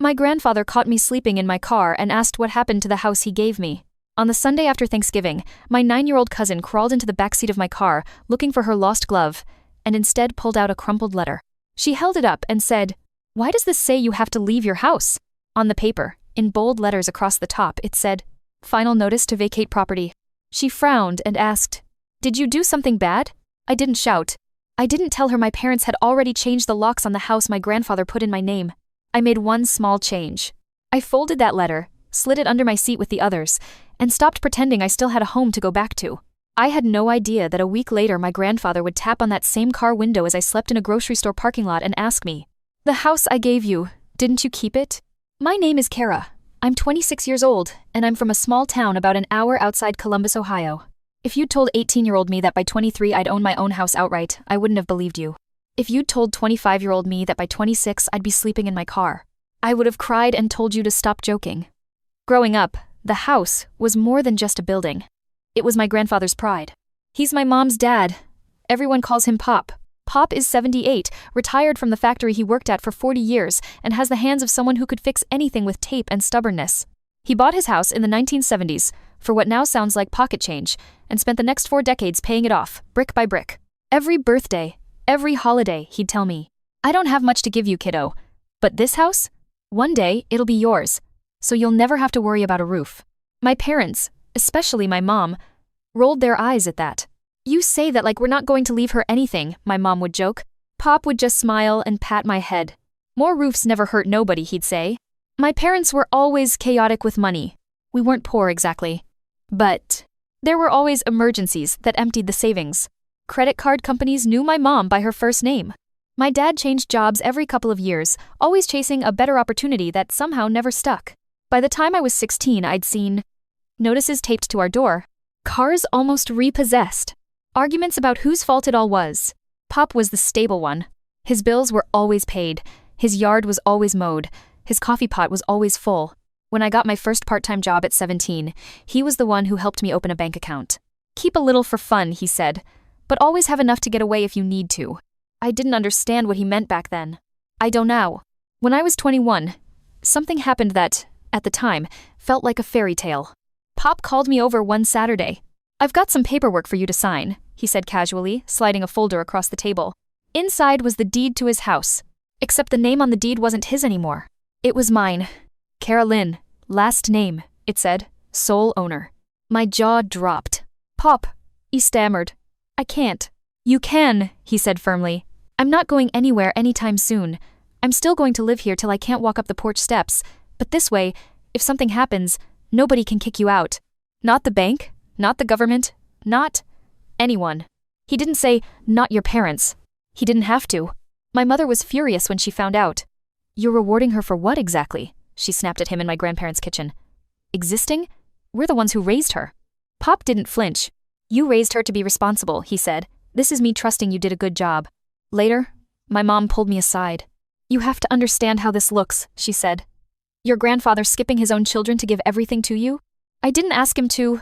My grandfather caught me sleeping in my car and asked what happened to the house he gave me. On the Sunday after Thanksgiving, my 9-year-old cousin crawled into the backseat of my car looking for her lost glove, and instead pulled out a crumpled letter. She held it up and said, "Why does this say you have to leave your house?" On the paper, in bold letters across the top, it said, "Final notice to vacate property." She frowned and asked, "Did you do something bad?" I didn't shout. I didn't tell her my parents had already changed the locks on the house my grandfather put in my name. I made one small change. I folded that letter, slid it under my seat with the others, and stopped pretending I still had a home to go back to. I had no idea that a week later my grandfather would tap on that same car window as I slept in a grocery store parking lot and ask me, "The house I gave you, didn't you keep it?" My name is Kara. I'm 26 years old, and I'm from a small town about an hour outside Columbus, Ohio. If you'd told 18-year-old me that by 23 I'd own my own house outright, I wouldn't have believed you. If you'd told 25-year-old me that by 26 I'd be sleeping in my car, I would have cried and told you to stop joking. Growing up, the house was more than just a building. It was my grandfather's pride. He's my mom's dad. Everyone calls him Pop. Pop is 78, retired from the factory he worked at for 40 years, and has the hands of someone who could fix anything with tape and stubbornness. He bought his house in the 1970s, for what now sounds like pocket change, and spent the next 4 decades paying it off, brick by brick. Every birthday, every holiday, he'd tell me, "I don't have much to give you, kiddo. But this house? One day, it'll be yours, so you'll never have to worry about a roof." My parents, especially my mom, rolled their eyes at that. "You say that like we're not going to leave her anything," my mom would joke. Pop would just smile and pat my head. "More roofs never hurt nobody," he'd say. My parents were always chaotic with money. We weren't poor exactly. But there were always emergencies that emptied the savings. Credit card companies knew my mom by her first name. My dad changed jobs every couple of years, always chasing a better opportunity that somehow never stuck. By the time I was 16, I'd seen notices taped to our door, cars almost repossessed, arguments about whose fault it all was. Pop was the stable one. His bills were always paid, his yard was always mowed, his coffee pot was always full. When I got my first part-time job at 17, he was the one who helped me open a bank account. "Keep a little for fun," he said, "but always have enough to get away if you need to." I didn't understand what he meant back then. I don't now. When I was 21, something happened that, at the time, felt like a fairy tale. Pop called me over one Saturday. "I've got some paperwork for you to sign," he said casually, sliding a folder across the table. Inside was the deed to his house, except the name on the deed wasn't his anymore. It was mine. Carolyn, last name, it said, sole owner. My jaw dropped. "Pop," he stammered. "I can't." "You can," he said firmly. "I'm not going anywhere anytime soon. I'm still going to live here till I can't walk up the porch steps, but this way, if something happens, nobody can kick you out. Not the bank, not the government, not anyone." He didn't say, "Not your parents." He didn't have to. My mother was furious when she found out. "You're rewarding her for what exactly?" she snapped at him in my grandparents' kitchen. "Existing? We're the ones who raised her." Pop didn't flinch. "You raised her to be responsible," he said. "This is me trusting you did a good job." Later, my mom pulled me aside. "You have to understand how this looks," she said. "Your grandfather skipping his own children to give everything to you?" "I didn't ask him to,"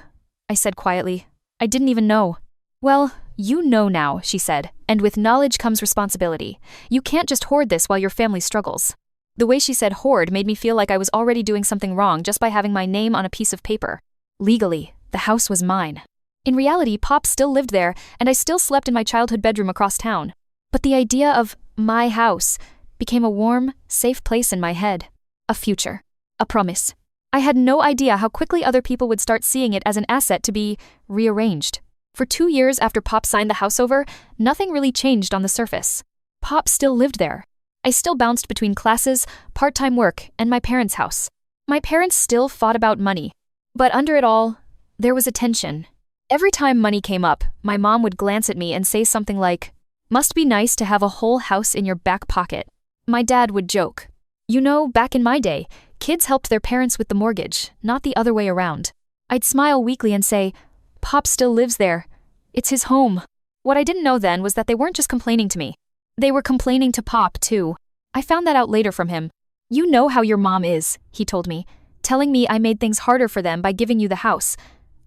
I said quietly. "I didn't even know." "Well, you know now," she said, "and with knowledge comes responsibility. You can't just hoard this while your family struggles." The way she said hoard made me feel like I was already doing something wrong just by having my name on a piece of paper. Legally, the house was mine. In reality, Pop still lived there, and I still slept in my childhood bedroom across town. But the idea of my house became a warm, safe place in my head. A future. A promise. I had no idea how quickly other people would start seeing it as an asset to be rearranged. For 2 years after Pop signed the house over, nothing really changed on the surface. Pop still lived there. I still bounced between classes, part-time work, and my parents' house. My parents still fought about money. But under it all, there was a tension. Every time money came up, my mom would glance at me and say something like, "Must be nice to have a whole house in your back pocket." My dad would joke, "You know, back in my day, kids helped their parents with the mortgage, not the other way around." I'd smile weakly and say, "Pop still lives there. It's his home." What I didn't know then was that they weren't just complaining to me. They were complaining to Pop, too. I found that out later from him. "You know how your mom is," he told me, telling me I made things harder for them by giving you the house.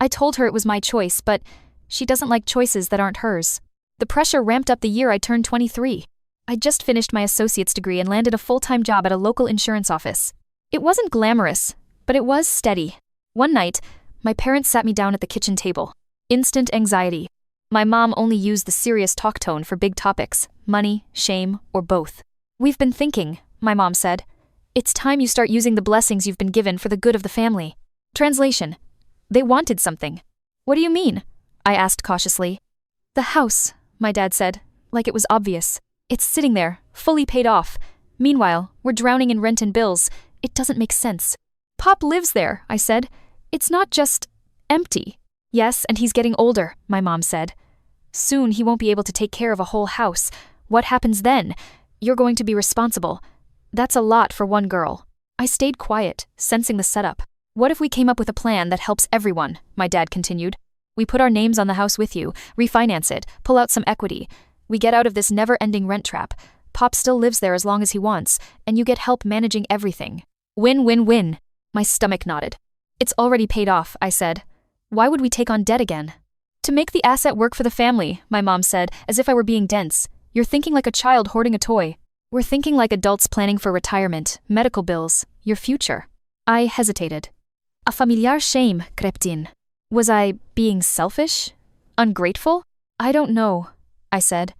I told her it was my choice, but she doesn't like choices that aren't hers. The pressure ramped up the year I turned 23. I just finished my associate's degree and landed a full-time job at a local insurance office. It wasn't glamorous, but it was steady. One night, my parents sat me down at the kitchen table. Instant anxiety. My mom only used the serious talk tone for big topics, money, shame, or both. "We've been thinking," my mom said. "It's time you start using the blessings you've been given for the good of the family." Translation: they wanted something. "What do you mean?" I asked cautiously. "The house," my dad said, like it was obvious. "It's sitting there, fully paid off. Meanwhile, we're drowning in rent and bills. It doesn't make sense." "Pop lives there," I said. "It's not just empty." "Yes, and he's getting older," my mom said. "Soon he won't be able to take care of a whole house. What happens then? You're going to be responsible. That's a lot for one girl." I stayed quiet, sensing the setup. "What if we came up with a plan that helps everyone?" my dad continued. "We put our names on the house with you, refinance it, pull out some equity. We get out of this never-ending rent trap. Pop still lives there as long as he wants, and you get help managing everything. Win-win-win." My stomach nodded. "It's already paid off," I said. "Why would we take on debt again?" "To make the asset work for the family," my mom said, as if I were being dense. "You're thinking like a child hoarding a toy. We're thinking like adults planning for retirement, medical bills, your future." I hesitated. A familiar shame crept in. Was I being selfish? Ungrateful? "I don't know," I said.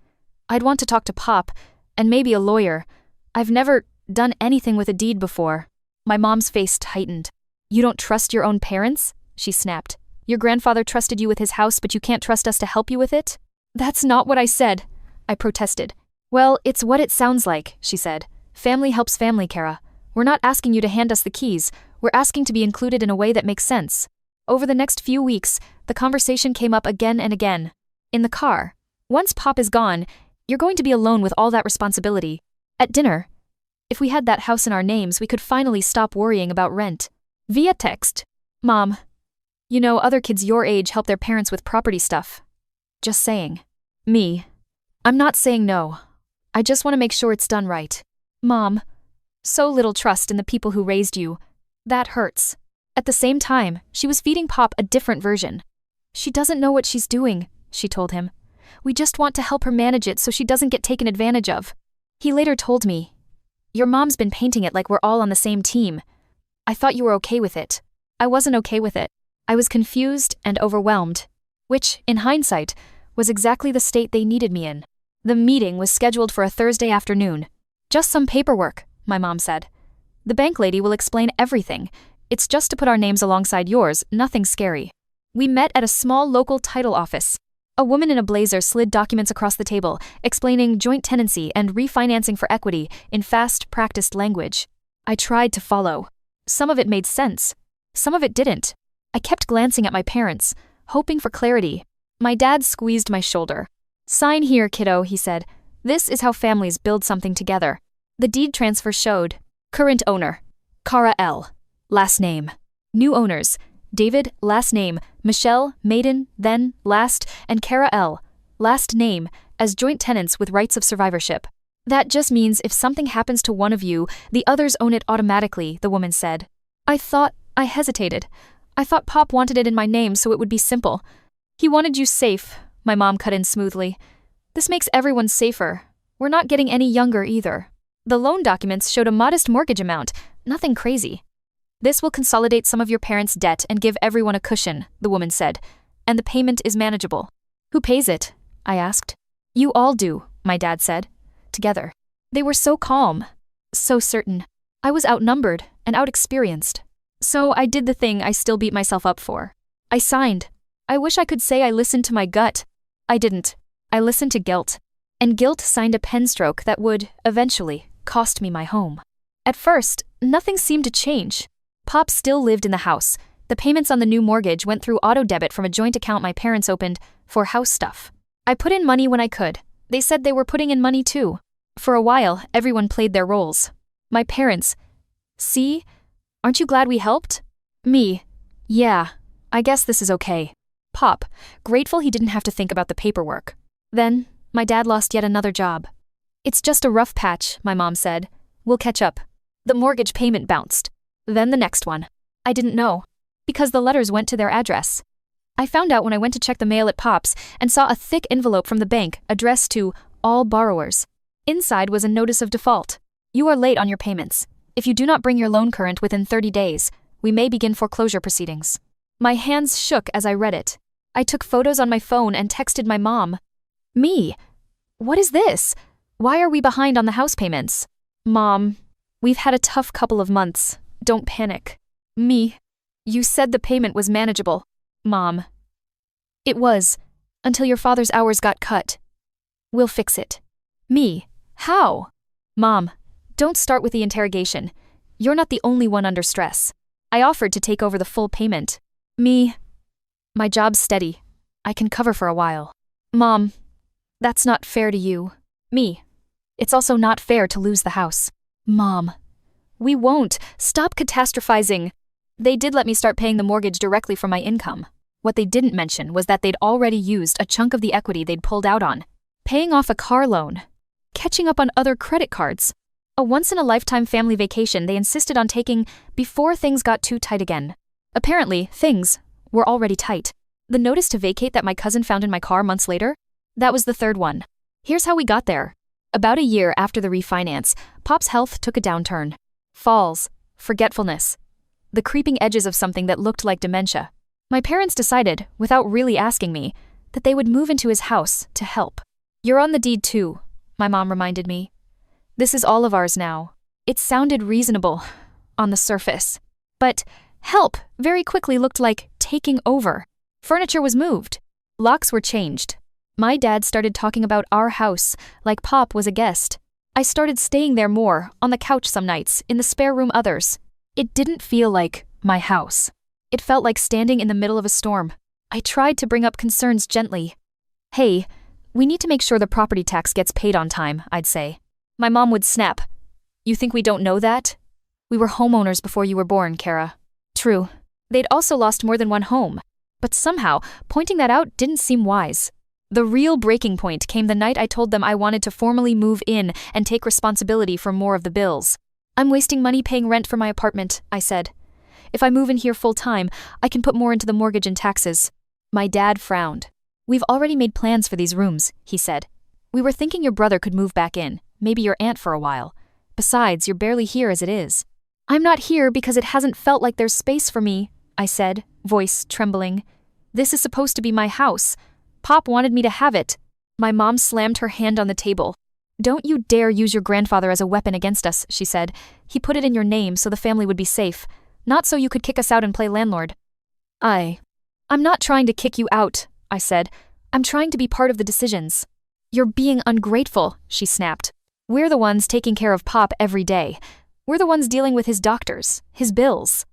"I'd want to talk to Pop, and maybe a lawyer. I've never done anything with a deed before." My mom's face tightened. "You don't trust your own parents?" she snapped. "Your grandfather trusted you with his house, but you can't trust us to help you with it?" "That's not what I said," I protested. "Well, it's what it sounds like," she said. "Family helps family, Kara. We're not asking you to hand us the keys. We're asking to be included in a way that makes sense." Over the next few weeks, the conversation came up again and again. In the car. "Once Pop is gone, you're going to be alone with all that responsibility." At dinner. "If we had that house in our names, we could finally stop worrying about rent." Via text. "Mom, you know other kids your age help their parents with property stuff. Just saying." Me. "I'm not saying no. I just want to make sure it's done right." Mom. "So little trust in the people who raised you. That hurts." At the same time, she was feeding Pop a different version. "She doesn't know what she's doing," she told him. "We just want to help her manage it so she doesn't get taken advantage of." He later told me, "Your mom's been painting it like we're all on the same team. I thought you were okay with it." I wasn't okay with it. I was confused and overwhelmed, which, in hindsight, was exactly the state they needed me in. The meeting was scheduled for a Thursday afternoon. "Just some paperwork," my mom said. "The bank lady will explain everything. It's just to put our names alongside yours, nothing scary." We met at a small local title office. A woman in a blazer slid documents across the table, explaining joint tenancy and refinancing for equity in fast, practiced language. I tried to follow. Some of it made sense. Some of it didn't. I kept glancing at my parents, hoping for clarity. My dad squeezed my shoulder. "Sign here, kiddo," he said. "This is how families build something together." The deed transfer showed. Current owner, Kara L. Last name. New owners, David, last name, Michelle, maiden, then, last, and Kara L. Last name, as joint tenants with rights of survivorship. "That just means if something happens to one of you, the others own it automatically," the woman said. I hesitated. I thought Pop wanted it in my name so it would be simple. "He wanted you safe," my mom cut in smoothly. "This makes everyone safer. We're not getting any younger either." The loan documents showed a modest mortgage amount, nothing crazy. "This will consolidate some of your parents' debt and give everyone a cushion," the woman said. "And the payment is manageable." "Who pays it?" I asked. "You all do," my dad said. Together. They were so calm. So certain. I was outnumbered and outexperienced. So I did the thing I still beat myself up for. I signed. I wish I could say I listened to my gut. I didn't. I listened to guilt. And guilt signed a pen stroke that would, eventually, cost me my home. At first, nothing seemed to change. Pop still lived in the house. The payments on the new mortgage went through auto-debit from a joint account my parents opened for house stuff. I put in money when I could. They said they were putting in money too. For a while, everyone played their roles. My parents. "See? Aren't you glad we helped?" Me. "Yeah, I guess this is okay." Pop, grateful he didn't have to think about the paperwork. Then, my dad lost yet another job. "It's just a rough patch," my mom said. "We'll catch up." The mortgage payment bounced. Then the next one. I didn't know. Because the letters went to their address. I found out when I went to check the mail at Pop's and saw a thick envelope from the bank addressed to all borrowers. Inside was a notice of default. "You are late on your payments. If you do not bring your loan current within 30 days, we may begin foreclosure proceedings. My hands shook as I read it. I took photos on my phone and texted my mom. Me? What is this? Why are we behind on the house payments? Mom, we've had a tough couple of months. Don't panic. Me? You said the payment was manageable. Mom. It was, until your father's hours got cut. We'll fix it. Me? How? Mom, don't start with the interrogation. You're not the only one under stress. I offered to take over the full payment. Me? My job's steady. I can cover for a while. Mom, that's not fair to you. Me? It's also not fair to lose the house. Mom, we won't. Stop catastrophizing. They did let me start paying the mortgage directly from my income. What they didn't mention was that they'd already used a chunk of the equity they'd pulled out on, paying off a car loan, catching up on other credit cards, a once-in-a-lifetime family vacation they insisted on taking before things got too tight again. Apparently, things were already tight. The notice to vacate that my cousin found in my car months later? That was the third one. Here's how we got there. About a year after the refinance, Pop's health took a downturn. Falls, forgetfulness, the creeping edges of something that looked like dementia. My parents decided, without really asking me, that they would move into his house to help. You're on the deed too, my mom reminded me. This is all of ours now. It sounded reasonable, on the surface. But help very quickly looked like taking over. Furniture was moved. Locks were changed. My dad started talking about our house, like Pop was a guest. I started staying there more, on the couch some nights, in the spare room others. It didn't feel like my house. It felt like standing in the middle of a storm. I tried to bring up concerns gently. Hey, we need to make sure the property tax gets paid on time, I'd say. My mom would snap. You think we don't know that? We were homeowners before you were born, Kara. True. They'd also lost more than one home. But somehow, pointing that out didn't seem wise. The real breaking point came the night I told them I wanted to formally move in and take responsibility for more of the bills. I'm wasting money paying rent for my apartment, I said. If I move in here full-time, I can put more into the mortgage and taxes. My dad frowned. We've already made plans for these rooms, he said. We were thinking your brother could move back in, maybe your aunt for a while. Besides, you're barely here as it is. I'm not here because it hasn't felt like there's space for me, I said, voice trembling. This is supposed to be my house. Pop wanted me to have it. My mom slammed her hand on the table. Don't you dare use your grandfather as a weapon against us, she said. He put it in your name so the family would be safe, not so you could kick us out and play landlord. I'm not trying to kick you out, I said. I'm trying to be part of the decisions. You're being ungrateful, she snapped. We're the ones taking care of Pop every day. We're the ones dealing with his doctors, his bills.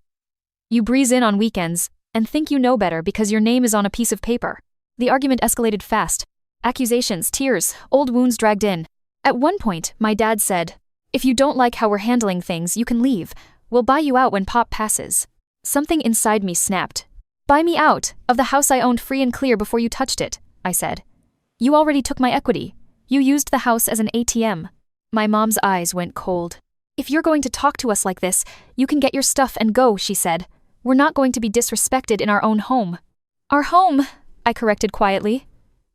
You breeze in on weekends and think you know better because your name is on a piece of paper. The argument escalated fast. Accusations, tears, old wounds dragged in. At one point, my dad said, if you don't like how we're handling things, you can leave. We'll buy you out when Pop passes. Something inside me snapped. Buy me out, of the house I owned free and clear before you touched it, I said. You already took my equity. You used the house as an ATM. My mom's eyes went cold. If you're going to talk to us like this, you can get your stuff and go, she said. We're not going to be disrespected in our own home. Our home, I corrected quietly.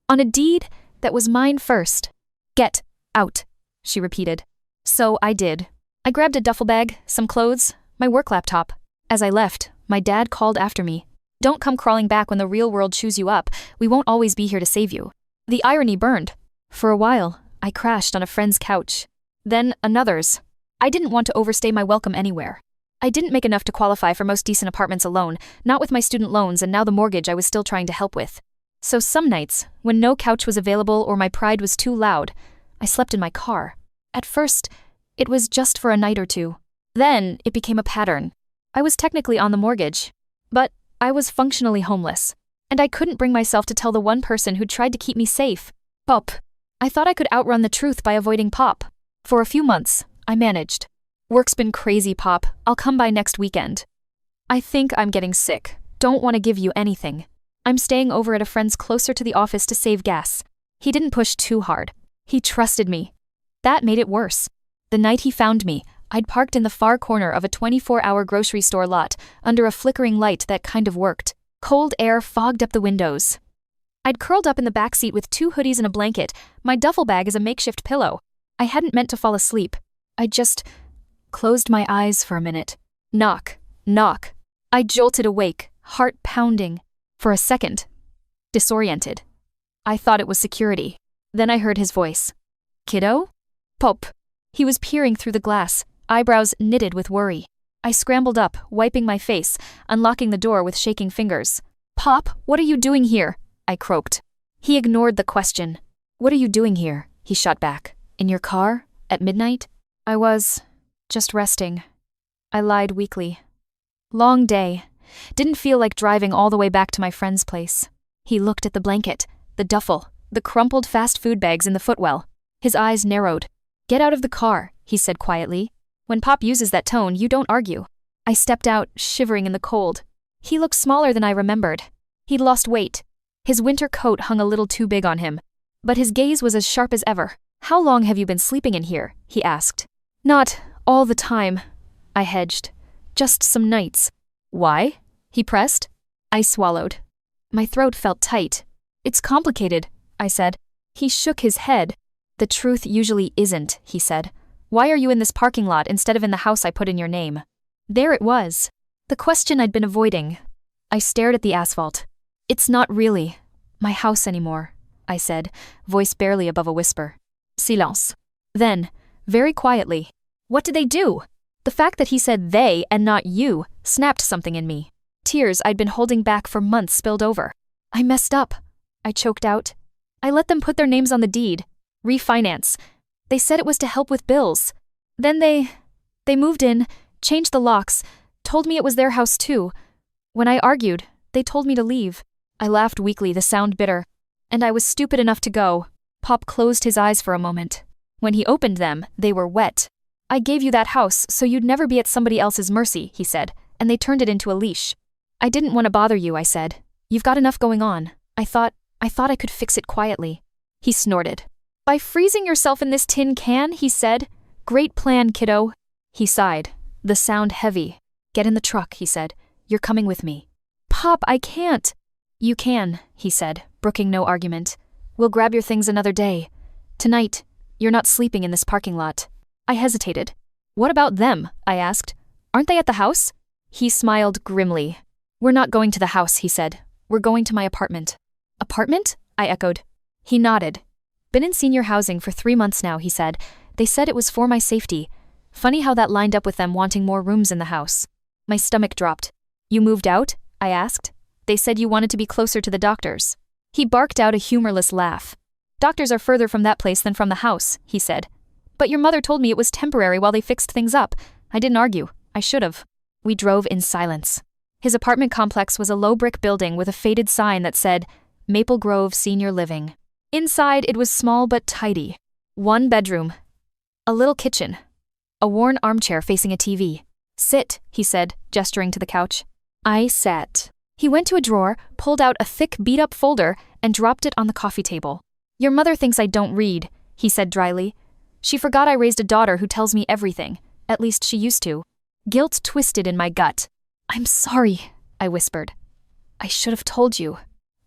On a deed that was mine first. Get out, she repeated. So I did. I grabbed a duffel bag, some clothes, my work laptop. As I left, my dad called after me. Don't come crawling back when the real world chews you up. We won't always be here to save you. The irony burned. For a while, I crashed on a friend's couch. Then another's. I didn't want to overstay my welcome anywhere. I didn't make enough to qualify for most decent apartments alone, not with my student loans and now the mortgage I was still trying to help with. So some nights, when no couch was available or my pride was too loud, I slept in my car. At first, it was just for a night or two. Then it became a pattern. I was technically on the mortgage, but I was functionally homeless. And I couldn't bring myself to tell the one person who tried to keep me safe. Pop. I thought I could outrun the truth by avoiding Pop. For a few months, I managed. Work's been crazy, Pop. I'll come by next weekend. I think I'm getting sick. Don't want to give you anything. I'm staying over at a friend's closer to the office to save gas. He didn't push too hard. He trusted me. That made it worse. The night he found me, I'd parked in the far corner of a 24-hour grocery store lot, under a flickering light that kind of worked. Cold air fogged up the windows. I'd curled up in the backseat with 2 hoodies and a blanket, my duffel bag as a makeshift pillow. I hadn't meant to fall asleep. I just Closed my eyes for a minute. Knock, knock. I jolted awake, heart pounding. For a second. Disoriented. I thought it was security. Then I heard his voice. Kiddo? Pop. He was peering through the glass, eyebrows knitted with worry. I scrambled up, wiping my face, unlocking the door with shaking fingers. Pop, what are you doing here? I croaked. He ignored the question. What are you doing here? He shot back. In your car? At midnight? I was just resting. I lied weakly. Long day. Didn't feel like driving all the way back to my friend's place. He looked at the blanket, the duffel, the crumpled fast food bags in the footwell. His eyes narrowed. Get out of the car, he said quietly. When Pop uses that tone, you don't argue. I stepped out, shivering in the cold. He looked smaller than I remembered. He'd lost weight. His winter coat hung a little too big on him. But his gaze was as sharp as ever. How long have you been sleeping in here? He asked. Not all the time. I hedged. Just some nights. Why? He pressed. I swallowed. My throat felt tight. It's complicated, I said. He shook his head. The truth usually isn't, he said. Why are you in this parking lot instead of in the house I put in your name? There it was. The question I'd been avoiding. I stared at the asphalt. It's not really my house anymore, I said, voice barely above a whisper. Silence. Then, very quietly, what did they do? The fact that he said they and not you snapped something in me. Tears I'd been holding back for months spilled over. I messed up, I choked out. I let them put their names on the deed. Refinance. They said it was to help with bills. Then they moved in, changed the locks, told me it was their house too. When I argued, they told me to leave. I laughed weakly, the sound bitter. And I was stupid enough to go. Pop closed his eyes for a moment. When he opened them, they were wet. I gave you that house so you'd never be at somebody else's mercy, he said, and they turned it into a leash. I didn't want to bother you, I said. You've got enough going on. I thought I could fix it quietly. He snorted. By freezing yourself in this tin can, he said. Great plan, kiddo. He sighed, the sound heavy. Get in the truck, he said. You're coming with me. Pop, I can't. You can, he said, brooking no argument. We'll grab your things another day. Tonight, you're not sleeping in this parking lot. I hesitated. What about them? I asked. Aren't they at the house? He smiled grimly. We're not going to the house, he said. We're going to my apartment. Apartment? I echoed. He nodded. Been in senior housing for 3 months now, he said. They said it was for my safety. Funny how that lined up with them wanting more rooms in the house. My stomach dropped. You moved out? I asked. They said you wanted to be closer to the doctors. He barked out a humorless laugh. Doctors are further from that place than from the house, he said. But your mother told me it was temporary while they fixed things up. I didn't argue. I should have. We drove in silence. His apartment complex was a low brick building with a faded sign that said, Maple Grove Senior Living. Inside, it was small but tidy. 1 bedroom. A little kitchen. A worn armchair facing a TV. Sit, he said, gesturing to the couch. I sat. He went to a drawer, pulled out a thick beat-up folder, and dropped it on the coffee table. Your mother thinks I don't read, he said dryly. She forgot I raised a daughter who tells me everything. At least she used to. Guilt twisted in my gut. I'm sorry, I whispered. I should have told you.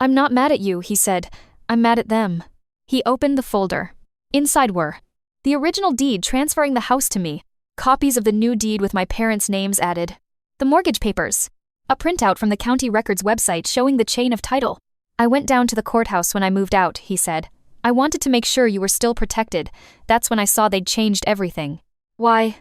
I'm not mad at you, he said. I'm mad at them. He opened the folder. Inside were the original deed transferring the house to me, copies of the new deed with my parents' names added, the mortgage papers, a printout from the county records website showing the chain of title. I went down to the courthouse when I moved out, he said. I wanted to make sure you were still protected. That's when I saw they'd changed everything. Why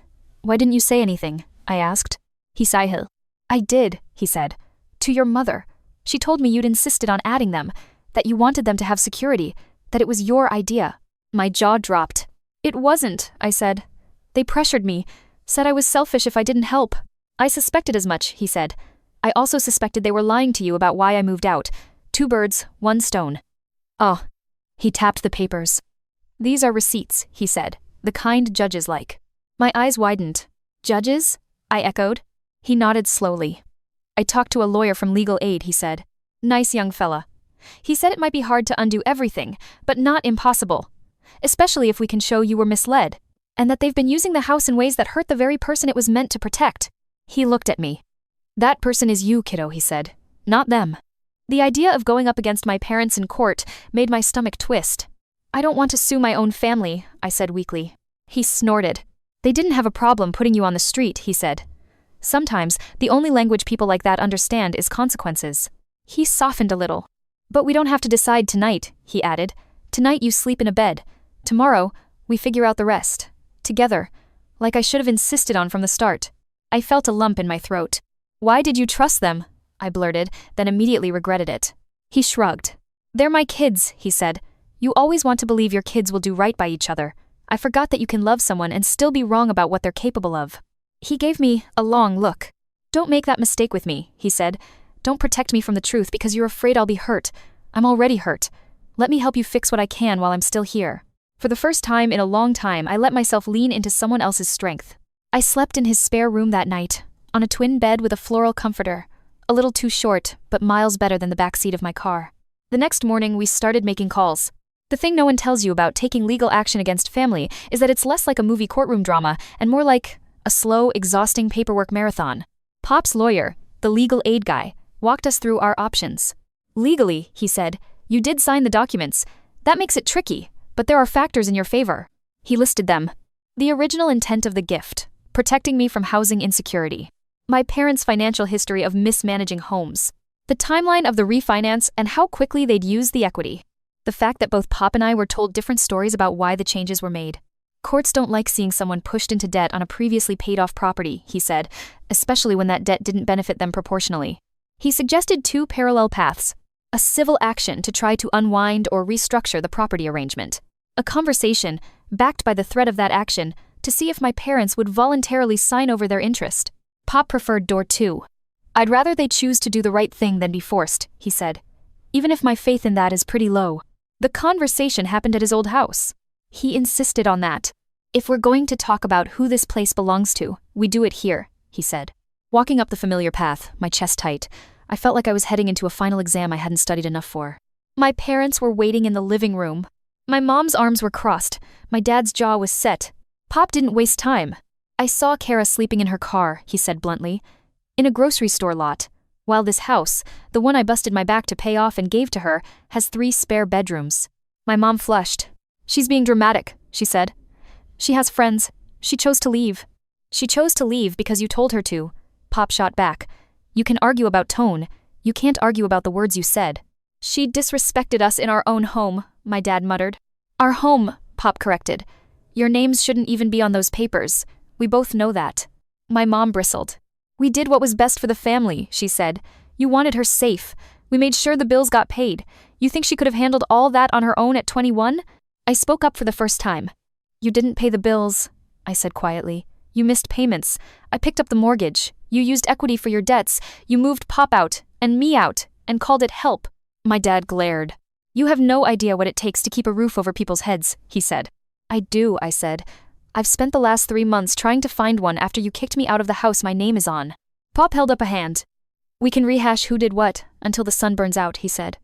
didn't you say anything? I asked. He sighed. I did, he said. To your mother. She told me you'd insisted on adding them, that you wanted them to have security, that it was your idea. My jaw dropped. It wasn't, I said. They pressured me, said I was selfish if I didn't help. I suspected as much, he said. I also suspected they were lying to you about why I moved out. 2 birds, 1 stone. Oh. He tapped the papers. These are receipts, he said, the kind judges like. My eyes widened. Judges? I echoed. He nodded slowly. I talked to a lawyer from legal aid, he said. Nice young fella. He said it might be hard to undo everything, but not impossible. Especially if we can show you were misled, and that they've been using the house in ways that hurt the very person it was meant to protect. He looked at me. That person is you, kiddo, he said. Not them. The idea of going up against my parents in court made my stomach twist. I don't want to sue my own family, I said weakly. He snorted. They didn't have a problem putting you on the street, he said. Sometimes, the only language people like that understand is consequences. He softened a little. But we don't have to decide tonight, he added. Tonight you sleep in a bed. Tomorrow, we figure out the rest. Together. Like I should have insisted on from the start. I felt a lump in my throat. Why did you trust them? I blurted, then immediately regretted it. He shrugged. They're my kids, he said. You always want to believe your kids will do right by each other. I forgot that you can love someone and still be wrong about what they're capable of. He gave me a long look. Don't make that mistake with me, he said. Don't protect me from the truth because you're afraid I'll be hurt. I'm already hurt. Let me help you fix what I can while I'm still here. For the first time in a long time, I let myself lean into someone else's strength. I slept in his spare room that night, on a twin bed with a floral comforter. A little too short, but miles better than the backseat of my car. The next morning, we started making calls. The thing no one tells you about taking legal action against family is that it's less like a movie courtroom drama and more like a slow, exhausting paperwork marathon. Pop's lawyer, the legal aid guy, walked us through our options. Legally, he said, you did sign the documents. That makes it tricky, but there are factors in your favor. He listed them. The original intent of the gift, protecting me from housing insecurity. My parents' financial history of mismanaging homes. The timeline of the refinance and how quickly they'd use the equity. The fact that both Pop and I were told different stories about why the changes were made. Courts don't like seeing someone pushed into debt on a previously paid-off property, he said, especially when that debt didn't benefit them proportionally. He suggested 2 parallel paths. A civil action to try to unwind or restructure the property arrangement. A conversation, backed by the threat of that action, to see if my parents would voluntarily sign over their interest. Pop preferred door 2. I'd rather they choose to do the right thing than be forced, he said. Even if my faith in that is pretty low. The conversation happened at his old house. He insisted on that. If we're going to talk about who this place belongs to, we do it here, he said. Walking up the familiar path, my chest tight, I felt like I was heading into a final exam I hadn't studied enough for. My parents were waiting in the living room. My mom's arms were crossed. My dad's jaw was set. Pop didn't waste time. I saw Kara sleeping in her car, he said bluntly. In a grocery store lot. While this house, the one I busted my back to pay off and gave to her, has 3 spare bedrooms. My mom flushed. She's being dramatic, she said. She has friends. She chose to leave. She chose to leave because you told her to. Pop shot back. You can argue about tone. You can't argue about the words you said. She disrespected us in our own home, my dad muttered. Our home, Pop corrected. Your names shouldn't even be on those papers. We both know that. My mom bristled. We did what was best for the family, she said. You wanted her safe. We made sure the bills got paid. You think she could have handled all that on her own at 21? I spoke up for the first time. You didn't pay the bills, I said quietly. You missed payments. I picked up the mortgage. You used equity for your debts. You moved Pop out, and me out, and called it help. My dad glared. You have no idea what it takes to keep a roof over people's heads, he said. I do, I said. I've spent the last 3 months trying to find one after you kicked me out of the house my name is on. Pop held up a hand. We can rehash who did what until the sun burns out, he said.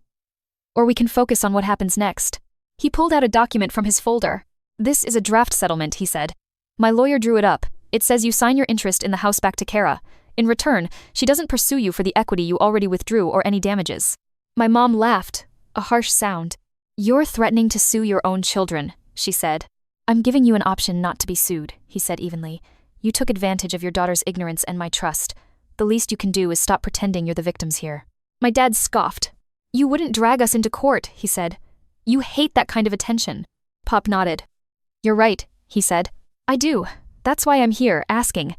Or we can focus on what happens next. He pulled out a document from his folder. This is a draft settlement, he said. My lawyer drew it up. It says you sign your interest in the house back to Kara. In return, she doesn't pursue you for the equity you already withdrew or any damages. My mom laughed, a harsh sound. You're threatening to sue your own children, she said. I'm giving you an option not to be sued, he said evenly. You took advantage of your daughter's ignorance and my trust. The least you can do is stop pretending you're the victims here. My dad scoffed. You wouldn't drag us into court, he said. You hate that kind of attention. Pop nodded. You're right, he said. I do. That's why I'm here, asking.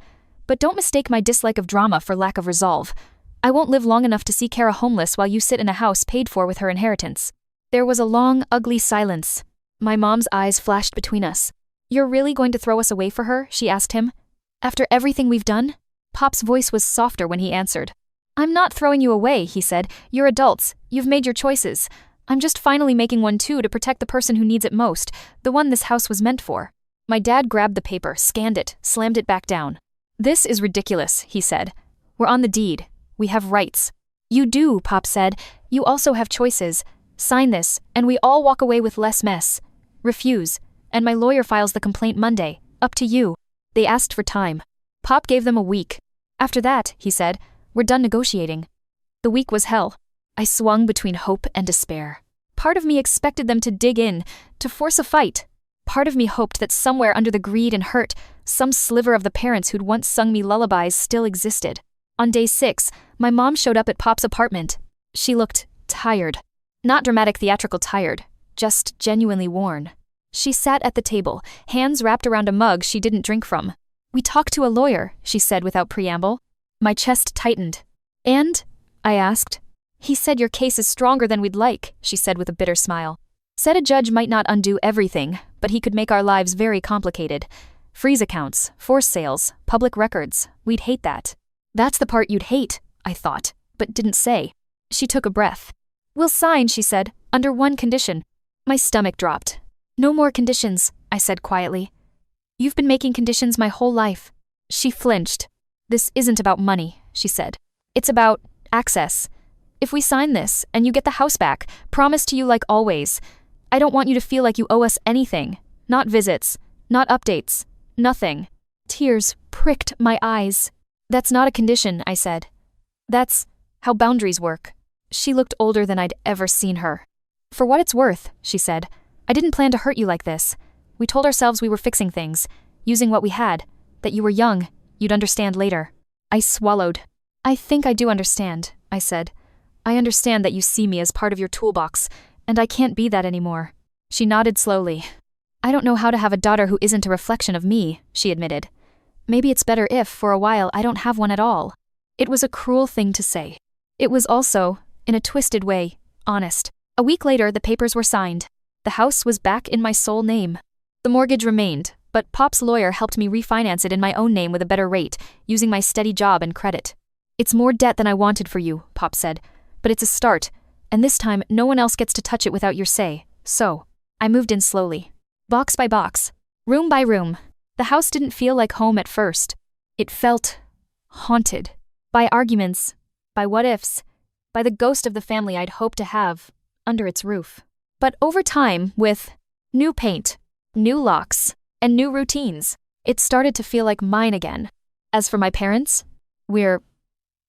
But don't mistake my dislike of drama for lack of resolve. I won't live long enough to see Kara homeless while you sit in a house paid for with her inheritance. There was a long, ugly silence. My mom's eyes flashed between us. You're really going to throw us away for her? She asked him. After everything we've done? Pop's voice was softer when he answered. I'm not throwing you away, he said. You're adults. You've made your choices. I'm just finally making one too to protect the person who needs it most, the one this house was meant for. My dad grabbed the paper, scanned it, slammed it back down. This is ridiculous, he said. We're on the deed. We have rights. You do, Pop said. You also have choices. Sign this, and we all walk away with less mess. Refuse, and my lawyer files the complaint Monday. Up to you. They asked for time. Pop gave them a week. After that, he said, we're done negotiating. The week was hell. I swung between hope and despair. Part of me expected them to dig in, to force a fight. Part of me hoped that somewhere under the greed and hurt, Some sliver of the parents who'd once sung me lullabies still existed. On day 6, my mom showed up at Pop's apartment. She looked tired. Not dramatic theatrical tired, just genuinely worn. She sat at the table, hands wrapped around a mug she didn't drink from. "We talked to a lawyer," she said without preamble. My chest tightened. "And?" I asked. "He said your case is stronger than we'd like," she said with a bitter smile. Said a judge might not undo everything, but he could make our lives very complicated. Freeze accounts, force sales, public records. We'd hate that. That's the part you'd hate, I thought, but didn't say. She took a breath. "We'll sign," she said, "under one condition." My stomach dropped. "No more conditions," I said quietly. "You've been making conditions my whole life." She flinched. "This isn't about money," she said. "It's about access. If we sign this, and you get the house back, promise to you like always. I don't want you to feel like you owe us anything. Not visits, not updates, nothing." Tears pricked my eyes. "That's not a condition," I said. "That's how boundaries work." She looked older than I'd ever seen her. "For what it's worth," she said, "I didn't plan to hurt you like this. We told ourselves we were fixing things, using what we had, that you were young, you'd understand later." I swallowed. "I think I do understand," I said. "I understand that you see me as part of your toolbox, and I can't be that anymore." She nodded slowly. "I don't know how to have a daughter who isn't a reflection of me," she admitted. "Maybe it's better if, for a while, I don't have one at all." It was a cruel thing to say. It was also, in a twisted way, honest. A week later, the papers were signed. The house was back in my sole name. The mortgage remained, but Pop's lawyer helped me refinance it in my own name with a better rate, using my steady job and credit. "It's more debt than I wanted for you," Pop said, "but it's a start, and this time no one else gets to touch it without your say, so." I moved in slowly. Box by box, room by room. The house didn't feel like home at first. It felt haunted. By arguments, by what-ifs, by the ghost of the family I'd hoped to have under its roof. But over time, with new paint, new locks, and new routines, it started to feel like mine again. As for my parents, we're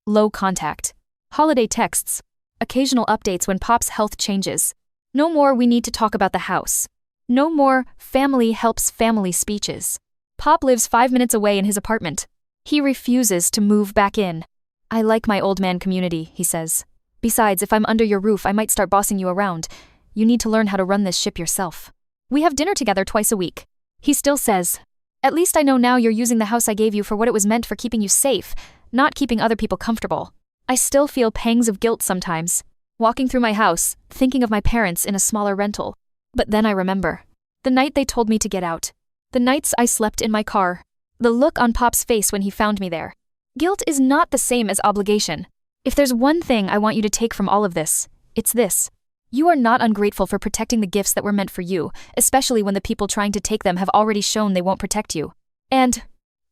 low contact. Holiday texts, occasional updates when Pop's health changes. No more "we need to talk about the house." No more "family helps family" speeches. Pop lives 5 minutes away in his apartment. He refuses to move back in. "I like my old man community," he says. "Besides, if I'm under your roof, I might start bossing you around. You need to learn how to run this ship yourself." We have dinner together twice a week. He still says, "At least I know now you're using the house I gave you for what it was meant for, keeping you safe, not keeping other people comfortable." I still feel pangs of guilt sometimes, walking through my house, thinking of my parents in a smaller rental. But then I remember. The night they told me to get out. The nights I slept in my car. The look on Pop's face when he found me there. Guilt is not the same as obligation. If there's one thing I want you to take from all of this, it's this. You are not ungrateful for protecting the gifts that were meant for you, especially when the people trying to take them have already shown they won't protect you. And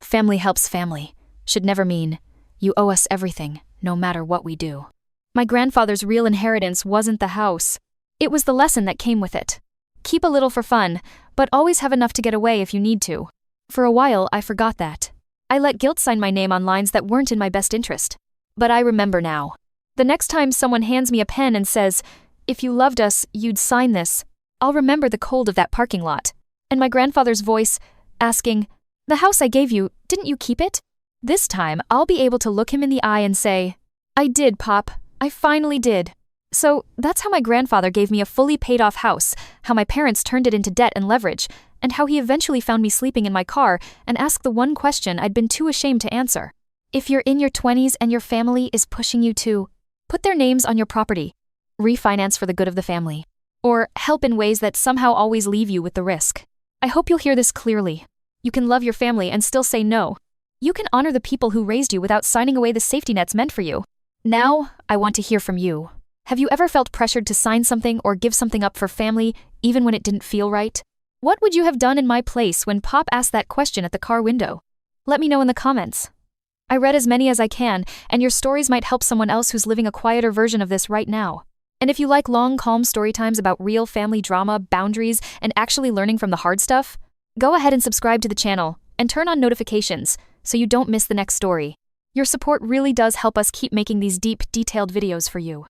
family helps family should never mean you owe us everything, no matter what we do. My grandfather's real inheritance wasn't the house. It was the lesson that came with it. Keep a little for fun, but always have enough to get away if you need to. For a while, I forgot that. I let guilt sign my name on lines that weren't in my best interest. But I remember now. The next time someone hands me a pen and says, "If you loved us, you'd sign this," I'll remember the cold of that parking lot. And my grandfather's voice, asking, "The house I gave you, didn't you keep it?" This time, I'll be able to look him in the eye and say, "I did, Pop. I finally did." So that's how my grandfather gave me a fully paid off house, how my parents turned it into debt and leverage, and how he eventually found me sleeping in my car and asked the one question I'd been too ashamed to answer. If you're in your 20s and your family is pushing you to put their names on your property, refinance for the good of the family, or help in ways that somehow always leave you with the risk, I hope you'll hear this clearly. You can love your family and still say no. You can honor the people who raised you without signing away the safety nets meant for you. Now, I want to hear from you. Have you ever felt pressured to sign something or give something up for family, even when it didn't feel right? What would you have done in my place when Pop asked that question at the car window? Let me know in the comments. I read as many as I can, and your stories might help someone else who's living a quieter version of this right now. And if you like long, calm story times about real family drama, boundaries, and actually learning from the hard stuff, go ahead and subscribe to the channel and turn on notifications so you don't miss the next story. Your support really does help us keep making these deep, detailed videos for you.